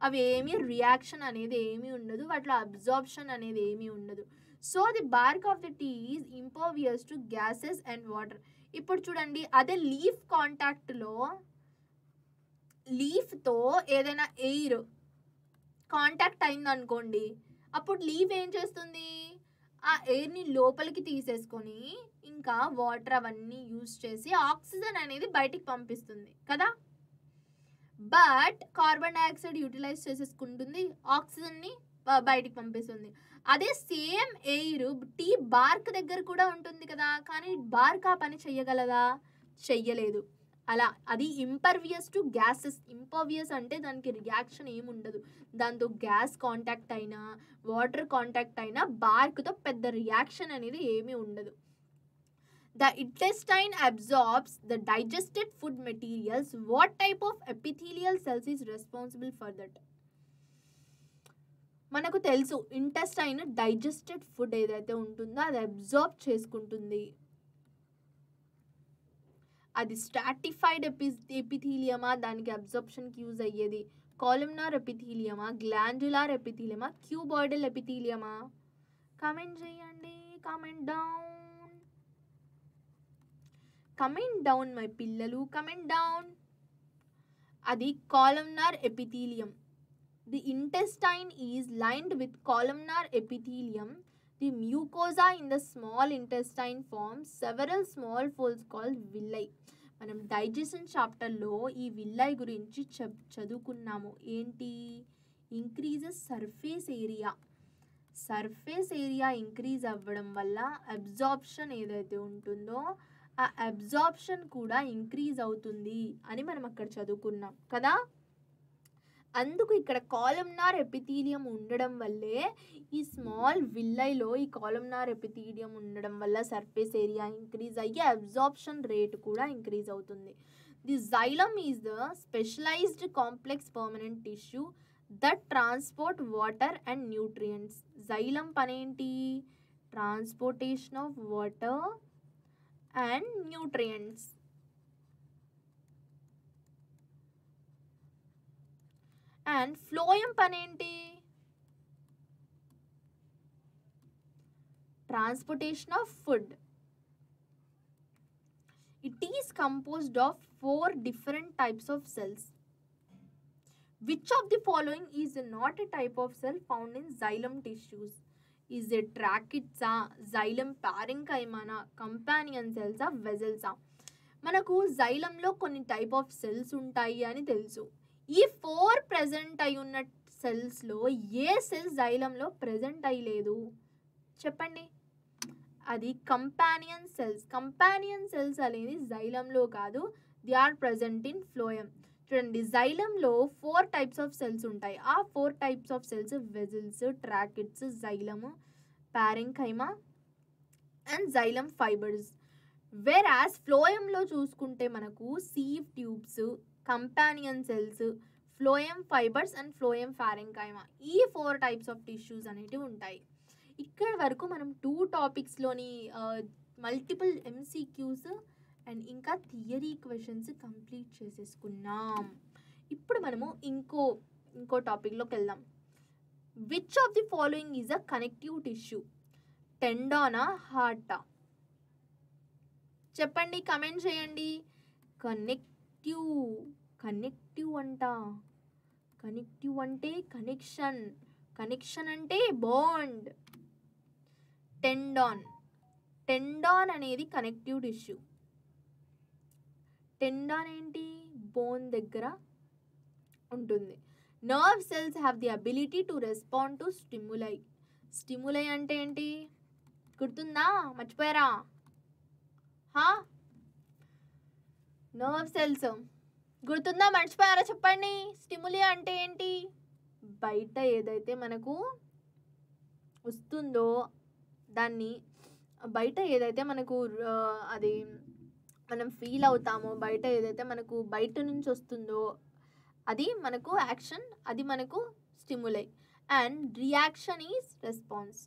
అవి ఏమీ రియాక్షన్ అనేది ఏమీ ఉండదు, వాటిలో అబ్జార్ప్షన్ అనేది ఏమీ ఉండదు. So the bark of the tree is impervious to gases and water. ఇప్పుడు చూడండి, అదే లీఫ్ కాంటాక్ట్లో లీఫ్తో ఏదైనా ఎయిర్ కాంటాక్ట్ అయింది అనుకోండి, అప్పుడు లీఫ్ ఏం చేస్తుంది, ఆ ఎయిర్ని లోపలికి తీసేసుకొని ఇంకా వాటర్ అవన్నీ యూజ్ చేసి ఆక్సిజన్ అనేది బయటికి పంపిస్తుంది కదా. బట్ కార్బన్ డైఆక్సైడ్ యూటిలైజ్ చేసేసుకుంటుంది, ఆక్సిజన్ని బయటికి పంపిస్తుంది. అదే సేమ్ ఎయిర్ టీ బార్క్ దగ్గర కూడా ఉంటుంది కదా, కానీ బార్క్ ఆ పని చెయ్యగలదా? చెయ్యలేదు. అలా అది ఇంపర్వియస్ టు గ్యాసెస్. ఇంపర్వియస్ అంటే దానికి రియాక్షన్ ఏమి ఉండదు. దాంతో గ్యాస్ కాంటాక్ట్ అయినా వాటర్ కాంటాక్ట్ అయినా బార్క్తో పెద్ద రియాక్షన్ అనేది ఏమీ ఉండదు. The intestine absorbs the digested food materials. What type of epithelial cells is responsible for that? మనకు తెలుసు ఇంటెస్టైన్ డైజెస్టెడ్ ఫుడ్ ఏదైతే ఉంటుందో అది అబ్జార్బ్ చేసుకుంటుంది. అది స్ట్రాటిఫైడ్ ఎపిథీలియమా దానికి అబ్జార్ప్షన్కి యూజ్ అయ్యేది, కాలమ్నార్ ఎపిథీలియమా, గ్లాండ్యులార్ ఎపిథీలియమా, క్యూబాయిడల్ ఎపిథీలియమా? కామెంట్ చేయండి, comment down. Comment down my పిల్లలు, కమెంట్ డౌన్. అది columnar epithelium. The intestine is lined with columnar epithelium. The mucosa in the small intestine forms several small folds called villi. మనం digestion చాప్టర్లో ఈ villi గురించి చదువుకున్నాము. ఏంటి? Increases surface area. Surface area increase అవ్వడం వల్ల absorption ఏదైతే ఉంటుందో ఆ అబ్జార్ప్షన్ కూడా ఇంక్రీజ్ అవుతుంది అని మనం అక్కడ చదువుకున్నాం కదా. అందుకు ఇక్కడ కాలమ్నార్ ఎపిథీలియం ఉండడం వల్లే ఈ స్మాల్ విల్లైలో ఈ కాలమ్నార్ ఎపిథీలియం ఉండడం వల్ల సర్ఫేస్ ఏరియా ఇంక్రీజ్ అయ్యి అబ్జార్ప్షన్ రేట్ కూడా ఇంక్రీజ్ అవుతుంది. The xylem is the specialised complex permanent tissue that transport water and nutrients. Xylem పనేంటి? Transportation of water and nutrients. And phloem panenti? Transportation of food. It is composed of 4 different types of cells. Which of the following is not a type of cell found in xylem tissues? Is it ట్రాకిట్సా, xylem పారెంకైమానా, companion సెల్సా, వెజల్సా? మనకు జైలంలో కొన్ని type of cells ఉంటాయి అని తెలుసు. ఈ 4 ప్రెజెంట్ అయి ఉన్న సెల్స్లో ఏ సెల్స్ జైలంలో ప్రెజెంట్ అయ్యలేదు చెప్పండి. అది కంపానియన్ సెల్స్. కంపానియన్ సెల్స్ అనేది జైలంలో కాదు, they are present in phloem. చూడండి, జైలంలో 4 టైప్స్ ఆఫ్ సెల్స్ ఉంటాయి. ఆ 4 types of cells vessels, tracheids, xylem, parenchyma and xylem fibres. Whereas ఫ్లోయంలో చూసుకుంటే మనకు sieve tubes, companion cells, phloem fibres and phloem parenchyma, ఈ 4 టైప్స్ ఆఫ్ టిష్యూస్ అనేటివి ఉంటాయి. ఇక్కడ వరకు మనం 2 టాపిక్స్లోని మల్టిపుల్ ఎంసీక్యూస్ అండ్ ఇంకా థియరీ క్వశ్చన్స్ కంప్లీట్ చేసేసుకున్నాం. ఇప్పుడు మనము ఇంకో టాపిక్లోకి వెళ్దాం. Which of the following is a connective tissue? టెండానా, హార్టా? చెప్పండి, కమెంట్ చేయండి. కనెక్టివ్, కనెక్టివ్ అంట. కనెక్టివ్ అంటే కనెక్షన్, కనెక్షన్ అంటే బాండ్. టెండాన్, టెండాన్ అనేది కనెక్టివ్ టిష్యూ. టెండాన్ ఏంటి? బోన్ దగ్గర ఉంటుంది. Nerve cells have the ability to respond to stimuli. Stimuli అంటే ఏంటి? గుర్తుందా? మర్చిపోయారా? నర్వ్ సెల్స్ గుర్తుందా, మర్చిపోయారా? చెప్పండి. స్టిములి అంటే ఏంటి? బయట ఏదైతే మనకు వస్తుందో దాన్ని, బయట ఏదైతే మనకు అది మనం ఫీల్ అవుతామో, బయట ఏదైతే మనకు బయట నుంచి వస్తుందో అది మనకు యాక్షన్, అది మనకు stimuli. And reaction is response.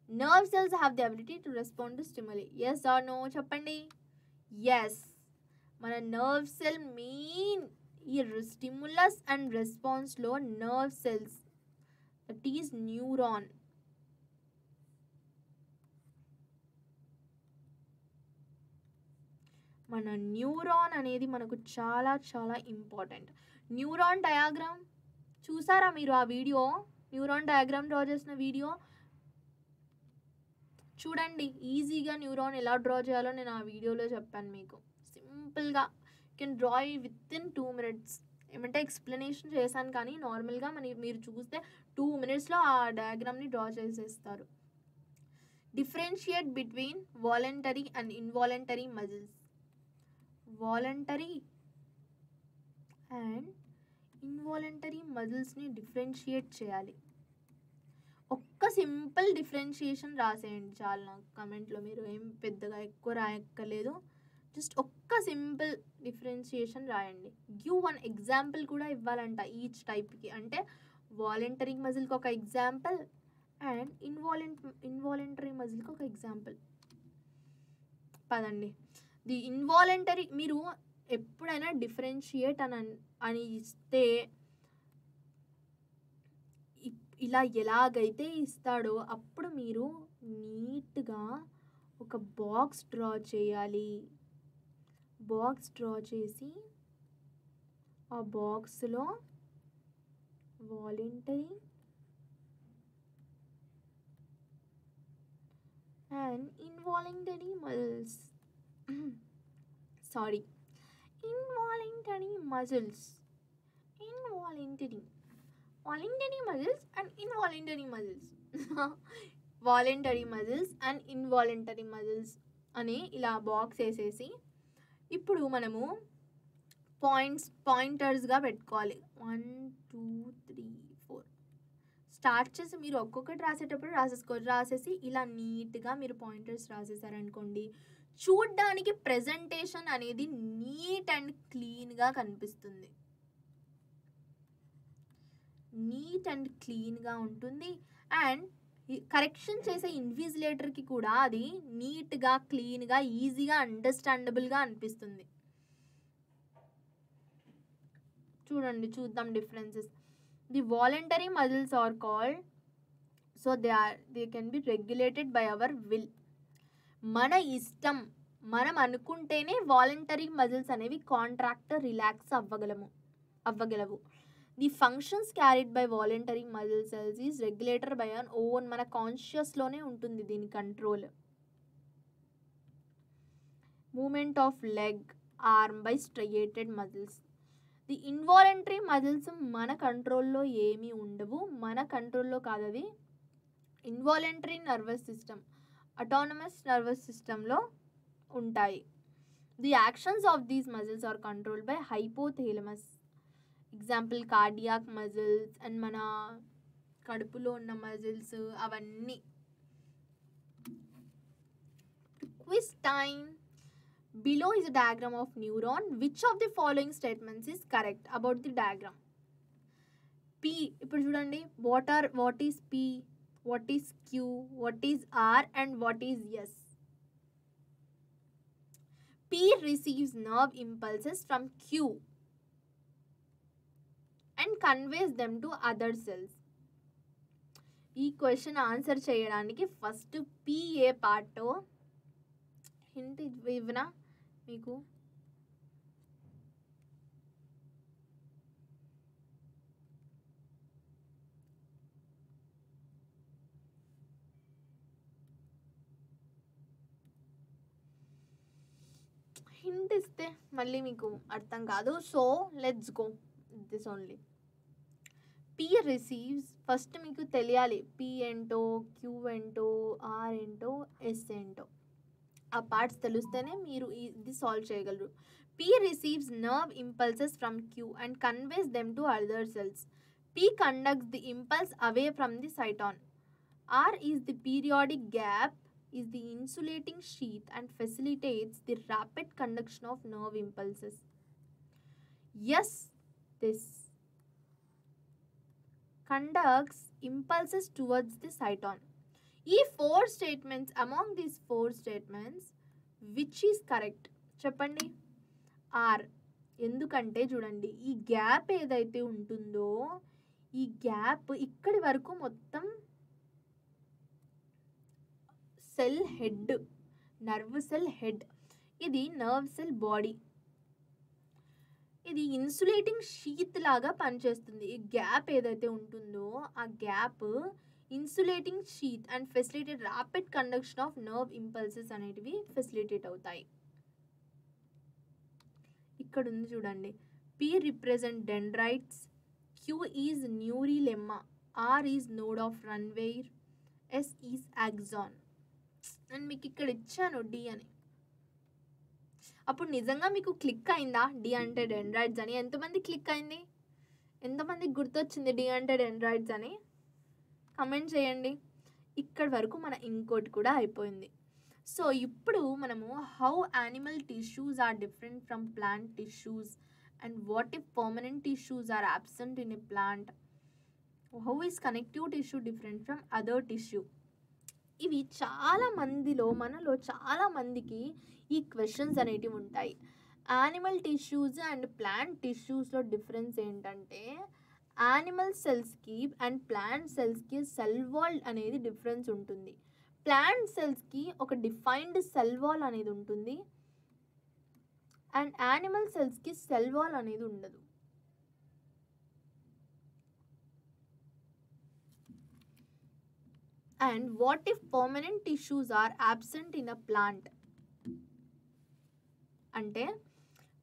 Nerve cells have the ability to respond to stimuli. Yes or no చెప్పండి. ఎస్, మన నర్వ్ సెల్ మెయిన్ ఈ స్టిములస్ అండ్ రెస్పాన్స్లో nerve cells, that is neuron. మన న్యూరాన్ అనేది మనకు చాలా చాలా ఇంపార్టెంట్. న్యూరాన్ డయాగ్రామ్ చూసారా మీరు? ఆ వీడియో, న్యూరాన్ డయాగ్రామ్ డ్రా చేసిన వీడియో చూడండి. ఈజీగా న్యూరాన్ ఎలా డ్రా చేయాలో నేను ఆ వీడియోలో చెప్పాను మీకు. సింపుల్గా can draw within 2 minutes. ఏమంటే ఎక్స్ప్లెనేషన్ చేశాను, కానీ నార్మల్గా మీరు చూస్తే 2 minutesలో ఆ డయాగ్రామ్ని డ్రా చేసేస్తారు. Differentiate between voluntary and involuntary muscles. Voluntary and involuntary మజిల్స్ని డిఫరెన్షియేట్ చేయాలి. ఒక్క సింపుల్ డిఫరెన్షియేషన్ రాసేయండి చాలు నాకు కమెంట్లో. మీరు ఏం పెద్దగా ఎక్కువ రాయక్కర్లేదు, జస్ట్ ఒక్క సింపుల్ డిఫరెన్షియేషన్ రాయండి. గివ్ వన్ ఎగ్జాంపుల్ కూడా ఇవ్వాలంట ఈచ్ టైప్కి. అంటే వాలంటరీ మజిల్కి ఒక ఎగ్జాంపుల్ అండ్ ఇన్వాలంటరీ మజిల్కి ఒక ఎగ్జాంపుల్. పదండి. ది ఇన్వాలంటరీ, మీరు ఎప్పుడైనా డిఫరెన్షియేట్ అని ఇస్తే ఇలా ఎలాగైతే ఇస్తాడో అప్పుడు మీరు నీట్గా ఒక బాక్స్ డ్రా చేయాలి. బాక్స్ డ్రా చేసి ఆ బాక్స్లో voluntary and involuntary muscles, sorry, involuntary muscles, voluntary muscles and involuntary muscles, voluntary muscles and involuntary muscles అని ఇలా బాక్స్ వేసేసి ఇప్పుడు మనము పాయింటర్స్గా పెట్టుకోవాలి. 1 2 3 4 స్టార్ట్ చేసి మీరు ఒక్కొక్కటి రాసేటప్పుడు రాసేసి ఇలా నీట్గా మీరు పాయింటర్స్ రాసేసారనుకోండి, చూడ్డానికి ప్రెజెంటేషన్ అనేది నీట్ అండ్ క్లీన్గా కనిపిస్తుంది. నీట్ అండ్ క్లీన్గా ఉంటుంది. అండ్ కరెక్షన్ చేసే ఇన్విజిలేటర్కి కూడా అది నీట్గా, క్లీన్గా, ఈజీగా, అండర్స్టాండబుల్గా అనిపిస్తుంది. చూడండి, చూద్దాం differences. The voluntary muscles are called, so they can be regulated by our will. మన ఇష్టం, మనం అనుకుంటేనే వాలంటరీ మజిల్స్ అనేవి కాంట్రాక్ట్, రిలాక్స్ అవ్వగలవు. The functions carried by voluntary muscle cells is regulator by an own. మన కాన్షియస్లోనే ఉంటుంది దీని control. Movement of leg, arm by striated muscles. The involuntary muscles మన కంట్రోల్లో ఏమీ ఉండవు. మన కంట్రోల్లో కాదు, అది involuntary nervous system, autonomous nervous సిస్టంలో ఉంటాయి. The actions of these muscles are controlled by hypothalamus. Example cardiac muscles and మన కడుపులో ఉన్న మజిల్స్ అవన్నీ. Quiz time. Below is a diagram of neuron. Which of the following statements is correct about the diagram? P. ఇప్పుడు చూడండి, what is P, what is Q, what is R and what is S? P receives nerve impulses from Q and conveys them to other cells. ఈ question answer చేయడానికి first P A పార్టో hint ఇవ్వనా మీకు? Hint ఇస్తే మళ్ళీ మీకు అర్థం కాదు. So let's go this only. P receives, first మీకు తెలియాలి పి ఏంటో, క్యూ ఏంటో, ఆర్ ఏంటో, ఎస్ ఏంటో. ఆ పార్ట్స్ తెలిస్తేనే మీరు ఇది సాల్వ్ చేయగలరు. P receives nerve impulses from Q and conveys them to other cells. P conducts the impulse away from the cyton. R is the periodic gap is the insulating sheath and facilitates the rapid conduction of nerve impulses. Yes, this conducts impulses towards the cyton. ఈ 4 statements, among these 4 statements, which is correct? చెప్పండి. Are. ఎందుకంటే చూడండి, ఈ gap ఏదైతే ఉంటుందో ఈ gap ఇక్కడి వరకు మొత్తం cell head, nerve cell head, ఇది నర్వ్ సెల్ బాడీ. ఇది ఇన్సులేటింగ్ షీత్ లాగా పనిచేస్తుంది. ఈ గ్యాప్ ఏదైతే ఉంటుందో ఆ gap insulating sheath and facilitate rapid conduction of nerve impulses అనేటివి ఫెసిలిటేట్ అవుతాయి. ఇక్కడ ఉంది చూడండి, P represent dendrites, Q is neurilemma, R is node of Ranvier, S is axon. And మీకు ఇక్కడ ఇచ్చాను డి అని. అప్పుడు నిజంగా మీకు క్లిక్ అయిందా డి అంటే డెండ్రైట్స్ అని? ఎంతమంది క్లిక్ అయింది? ఎంతమందికి గుర్తొచ్చింది డి అంటే డెండ్రైట్స్ అని? కమెంట్ చేయండి. ఇక్కడ వరకు మన ఇంకోటి కూడా అయిపోయింది. సో ఇప్పుడు మనము how animal tissues are different from plant tissues and what if permanent tissues are absent in a plant, how is connective tissue different from other tissue. ఇవి చాలా మందిలో, మనలో చాలా మందికి ఈ క్వశ్చన్స్ అనేటివి ఉంటాయి. యానిమల్ టిష్యూస్ అండ్ ప్లాంట్ టిష్యూస్లో డిఫరెన్స్ ఏంటంటే, యానిమల్ సెల్స్కి అండ్ ప్లాంట్ సెల్స్కి సెల్ వాల్ అనేది డిఫరెన్స్ ఉంటుంది. ప్లాంట్ సెల్స్కి ఒక డిఫైన్డ్ సెల్ వాల్ అనేది ఉంటుంది అండ్ యానిమల్ సెల్స్కి సెల్ వాల్ అనేది ఉండదు. And what if permanent tissues are absent in a plant? అంటే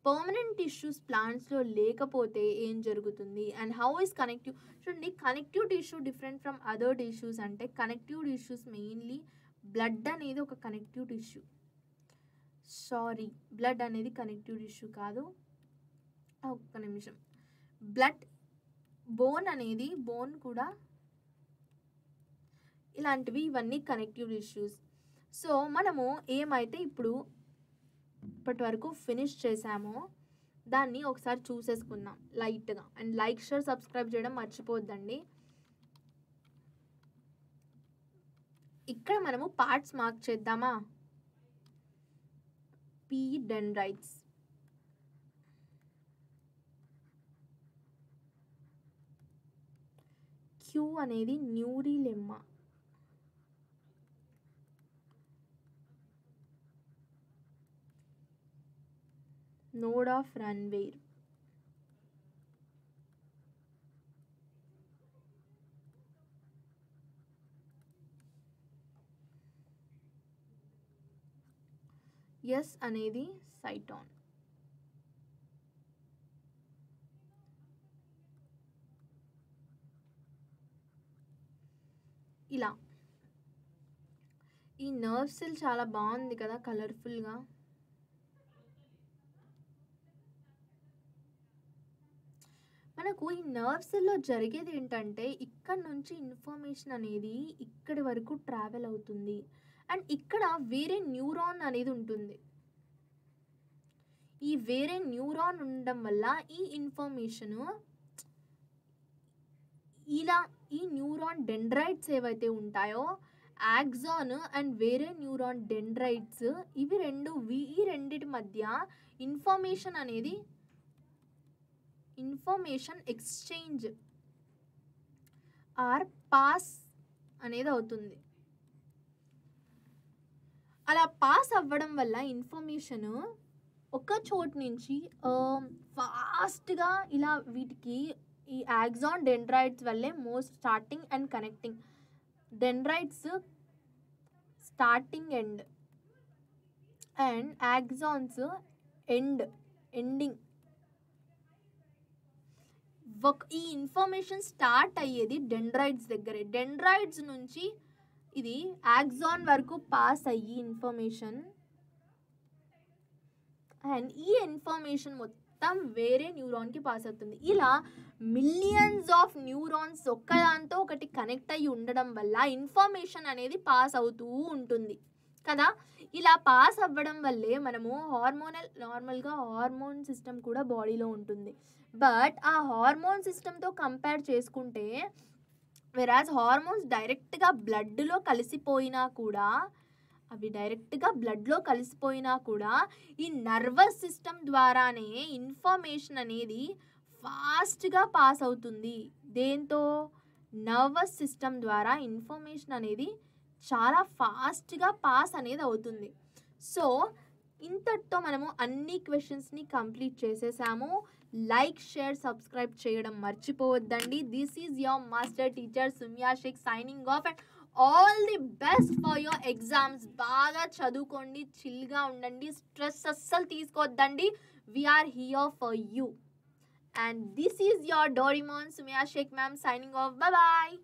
పర్మనెంట్ టిష్యూస్ ప్లాంట్స్లో లేకపోతే ఏం జరుగుతుంది? And how is connective. చూడండి, connective tissue different from other tissues అంటే, కనెక్టివ్ టిష్యూస్ మెయిన్లీ బ్లడ్ అనేది ఒక కనెక్టివ్ టిష్యూ. సారీ, బ్లడ్ అనేది కనెక్టివ్ టిష్యూ కాదు. ఒక్క నిమిషం. బ్లడ్, బోన్ అనేది, బోన్ కూడా ఇలాంటివి, ఇవన్నీ కనెక్టివ్ టిష్యూస్. సో మనము ఏమైతే ఇప్పటి వరకు ఫినిష్ చేసామో దాన్ని ఒకసారి చూసేసుకుందాం లైట్గా. అండ్ లైక్, షేర్, సబ్స్క్రైబ్ చేయడం మర్చిపోద్దండి. ఇక్కడ మనము పార్ట్స్ మార్క్ చేద్దామా? పి డెండ్రైట్స్, క్యూ అనేది న్యూరిలెమ్మా, నోడ్ ఆఫ్ రన్వేర్, ఎస్ అనేది సైటాన్. ఇలా ఈ నర్వ్ సెల్ చాలా బాగుంది కదా కలర్ఫుల్గా. మనకు ఈ నర్వ్ సెల్లో జరిగేది ఏంటంటే, ఇక్కడ నుంచి ఇన్ఫర్మేషన్ అనేది ఇక్కడి వరకు ట్రావెల్ అవుతుంది అండ్ ఇక్కడ వేరే న్యూరాన్ అనేది ఉంటుంది. ఈ వేరే న్యూరాన్ ఉండడం వల్ల ఈ ఇన్ఫర్మేషను ఇలా ఈ న్యూరాన్ డెండ్రైట్స్ ఏవైతే ఉంటాయో, యాక్సాన్ అండ్ వేరే న్యూరాన్ డెండ్రైట్స్, ఈ రెండిటి మధ్య ఇన్ఫర్మేషన్ ఎక్స్చేంజ్ ఆర్ పాస్ అనేది అవుతుంది. అలా పాస్ అవ్వడం వల్ల ఇన్ఫర్మేషన్ ఒక చోటు నుంచి ఫాస్ట్గా ఇలా వీటికి ఈ యాక్సాన్ డెండ్రైట్స్ వల్లే most starting and connecting. Dendrites starting end and axons ending. ఈ ఇన్ఫర్మేషన్ స్టార్ట్ అయ్యేది డెండ్రైట్స్ దగ్గరే. డెండ్రైట్స్ నుంచి ఇది యాక్సాన్ వరకు పాస్ అయ్యి ఇన్ఫర్మేషన్, అండ్ ఈ ఇన్ఫర్మేషన్ మొత్తం వేరే న్యూరాన్కి పాస్ అవుతుంది. ఇలా మిలియన్స్ ఆఫ్ న్యూరాన్స్ ఒక్కదాంతో ఒకటి కనెక్ట్ అయ్యి ఉండడం వల్ల ఇన్ఫర్మేషన్ అనేది పాస్ అవుతూ ఉంటుంది కదా. ఇలా పాస్ అవ్వడం వల్లే మనము నార్మల్గా హార్మోన్ సిస్టమ్ కూడా బాడీలో ఉంటుంది. బట్ ఆ హార్మోన్ సిస్టమ్తో కంపేర్ చేసుకుంటే వెరాజ్ హార్మోన్స్ డైరెక్ట్గా బ్లడ్లో కలిసిపోయినా కూడా ఈ నర్వస్ సిస్టమ్ ద్వారానే ఇన్ఫర్మేషన్ అనేది ఫాస్ట్గా పాస్ అవుతుంది. దేంతో? నర్వస్ సిస్టమ్ ద్వారా ఇన్ఫర్మేషన్ అనేది చాలా ఫాస్ట్గా పాస్ అనేది అవుతుంది. సో ఇంతటితో మనము అన్ని క్వశ్చన్స్ని కంప్లీట్ చేసేసాము. లైక్, షేర్, సబ్స్క్రైబ్ చేయడం మర్చిపోవద్దండి. This is your master teacher Sumya Shaik signing off. And all the best for your exams. బాగా చదువుకోండి, చిల్గా ఉండండి, స్ట్రెస్ అస్సలు తీసుకోవద్దండి. We are here for you. And this is your Doraemon Sumya Sheikh ma'am signing off. Bye bye.